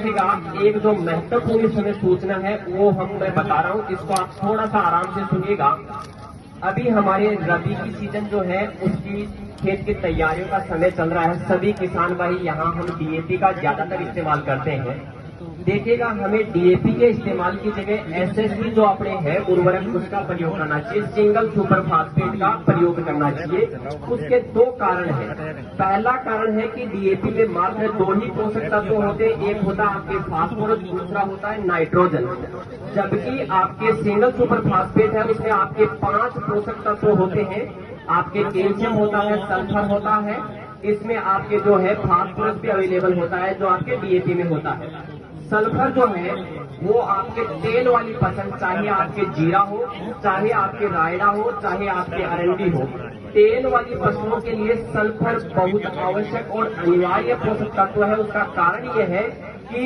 एक जो महत्वपूर्ण समय सूचना है वो मैं बता रहा हूँ, इसको आप थोड़ा सा आराम से सुनिएगा। अभी हमारे रबी की सीजन जो है उसकी खेत की तैयारियों का समय चल रहा है। सभी किसान भाई यहाँ हम डीएपी का ज्यादातर इस्तेमाल करते हैं। देखिएगा, हमें डीएपी के इस्तेमाल की जगह एसएसपी जो अपने है उर्वरक उसका प्रयोग करना चाहिए, सिंगल सुपर फास्फेट का प्रयोग करना चाहिए। उसके दो कारण हैं। पहला कारण है कि डीएपी में मात्र दो ही पोषक तत्व होते हैं, एक होता है आपके फास्फोरस, दूसरा होता है नाइट्रोजन। जबकि आपके सिंगल सुपर फास्फेट है उसमें आपके 5 पोषक तत्व होते हैं। आपके कैल्शियम होता है, सल्फर होता है, इसमें आपके जो है फास्फोरस भी अवेलेबल होता है जो आपके डीएपी में होता है। सल्फर जो है वो आपके तेल वाली फसल, चाहे आपके जीरा हो, चाहे आपके रायडा हो, चाहे आपके अरंडी हो, तेल वाली फसलों के लिए सल्फर बहुत आवश्यक और अनिवार्य पोषक तत्व है। उसका कारण यह है कि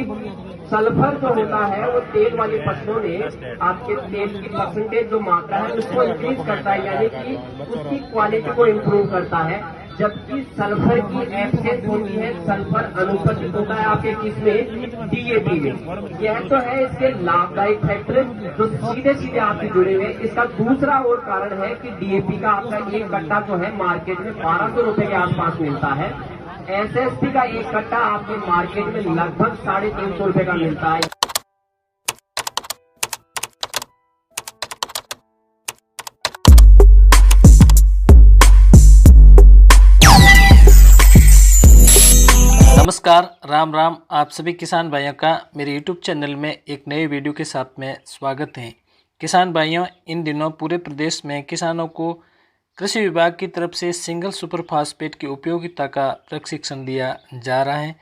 सल्फर जो होता है वो तेल वाली फसलों में आपके तेल की परसेंटेज जो मात्रा है उसको इंक्रीज करता है, यानी कि उसकी क्वालिटी को इम्प्रूव करता है। जबकि सल्फर की एब्सेंस होती है, सल्फर अनुपस्थित होता है आपके किसमें, डीएपी में। यह तो है इसके लाभदायक फैक्टर जो सीधे सीधे आपसे जुड़े हुए। इसका दूसरा और कारण है कि डीएपी का आपका एक कट्टा जो है मार्केट में 1200 रुपए के आसपास मिलता है। एसएसपी का एक कट्टा आपके मार्केट में लगभग 350 रुपए का मिलता है। नमस्कार, राम राम। आप सभी किसान भाइयों का मेरे YouTube चैनल में एक नए वीडियो के साथ में स्वागत है। किसान भाइयों, इन दिनों पूरे प्रदेश में किसानों को कृषि विभाग की तरफ से सिंगल सुपर फास्फेट की उपयोगिता का प्रशिक्षण दिया जा रहा है,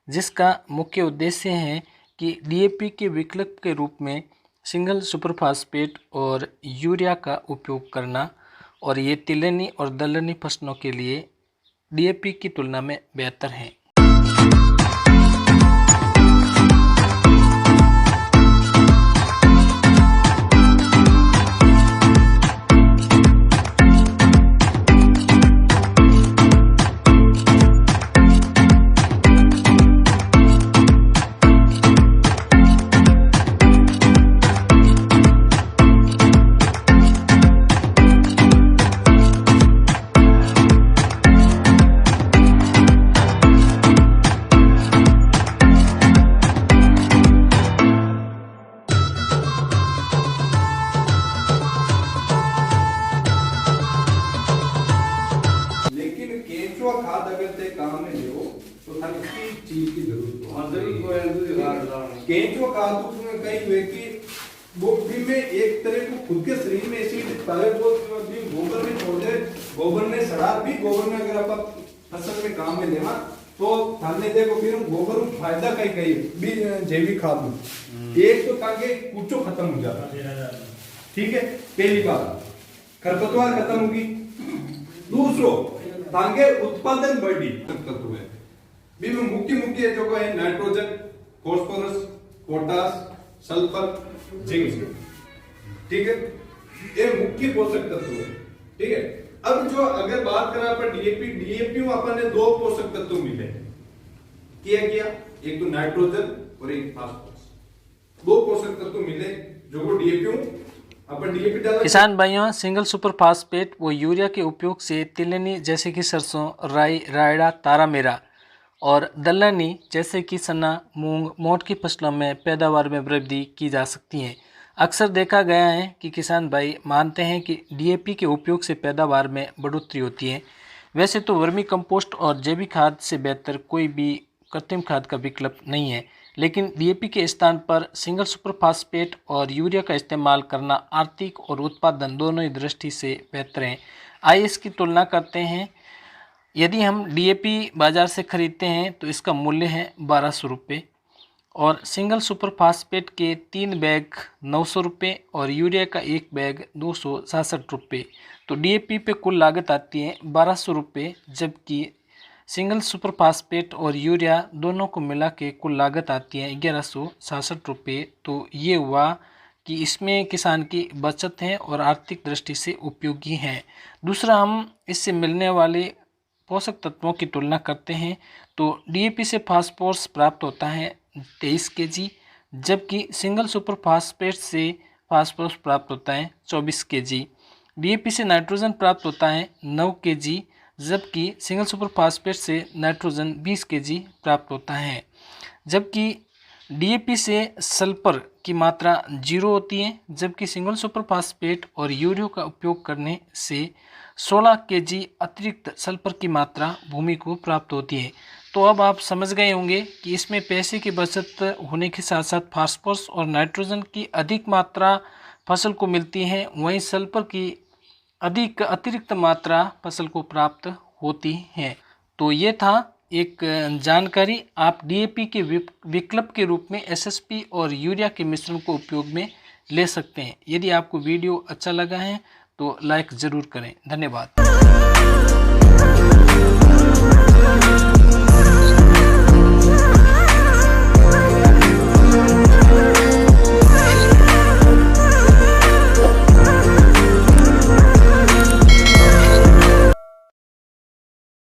जिसका मुख्य उद्देश्य है कि डीएपी के विकल्प के रूप में सिंगल सुपर फास्फेट और यूरिया का उपयोग करना, और ये तिलहनी और दलहनी फसलों के लिए डीएपी की तुलना में बेहतर है। खाद अगर ते काम में ले तो थाने की चीज की जरूरत हो। केंचुआ खाद उसमें कई हुए कि वो भी में एक तरह को खुद के शरीर में एसिड पहले वो भी गोबर में छोड़ दे, गोबर में सड़ा भी, गोबर में अगर आप फसल में काम में लेना तो थाने देखो फिर गोबर में फायदा कई कई भी जैविक खाद में एक तो ताकि कुचो खत्म हो जाता, ठीक है, पहली बात खरपतवार खत्म होगी। दूसरो तांगे उत्पादन बढ़ी तत्व है भी में मुख्य जो है nitrogen, phosphorus, potash, sulphur, zinc, ठीक है, ये मुख्य पोषक तत्व है, ठीक है। अब जो अगर बात करें अपन डीएपी में अपन ने 2 पोषक तत्व मिले किया एक तो नाइट्रोजन और एक फास्फोरस, 2 पोषक तत्व मिले जो डीएपी किसान भाइयों, सिंगल सुपर फास्फेट व यूरिया के उपयोग से तिलहनी जैसे कि सरसों, राई, रायडा, तारामीरा और दलहनी जैसे कि चना, मूंग, मोठ की फसलों में पैदावार में वृद्धि की जा सकती है। अक्सर देखा गया है कि किसान भाई मानते हैं कि डीएपी के उपयोग से पैदावार में बढ़ोतरी होती है। वैसे तो वर्मी कंपोस्ट और जैविक खाद से बेहतर कोई भी कृत्रिम खाद का विकल्प नहीं है, लेकिन डीएपी के स्थान पर सिंगल सुपर फास्फेट और यूरिया का इस्तेमाल करना आर्थिक और उत्पादन दोनों ही दृष्टि से बेहतर है। आइए इसकी तुलना करते हैं। यदि हम डीएपी बाज़ार से ख़रीदते हैं तो इसका मूल्य है 1200 रुपये, और सिंगल सुपर फास्फेट के 3 बैग 900 रुपये और यूरिया का 1 बैग 266 रुपये। तो डीएपी पे कुल लागत आती है 1200 रुपये, जबकि सिंगल सुपर फास्फेट और यूरिया दोनों को मिला के कुल लागत आती है 1166 रुपये। तो ये हुआ कि इसमें किसान की बचत है और आर्थिक दृष्टि से उपयोगी है। दूसरा, हम इससे मिलने वाले पोषक तत्वों की तुलना करते हैं तो डीएपी से फास्फोरस प्राप्त होता है 23 kg, जबकि सिंगल सुपर फास्फेट से फास्फोरस प्राप्त होता है 24 kg। डीएपी से नाइट्रोजन प्राप्त होता है 9 kg, जबकि सिंगल सुपर फास्फेट से नाइट्रोजन 20 kg प्राप्त होता है। जबकि डीएपी से सल्फर की मात्रा 0 होती है, जबकि सिंगल सुपर फास्फेट और यूरिया का उपयोग करने से 16 kg अतिरिक्त सल्फर की मात्रा भूमि को प्राप्त होती है। तो अब आप समझ गए होंगे कि इसमें पैसे की बचत होने के साथ साथ फास्फोरस और नाइट्रोजन की अधिक मात्रा फसल को मिलती है, वहीं सल्फर की अधिक अतिरिक्त मात्रा फसल को प्राप्त होती है। तो ये था एक जानकारी। आप डीएपी के विकल्प के रूप में एसएसपी और यूरिया के मिश्रण को उपयोग में ले सकते हैं। यदि आपको वीडियो अच्छा लगा है तो लाइक ज़रूर करें। धन्यवाद।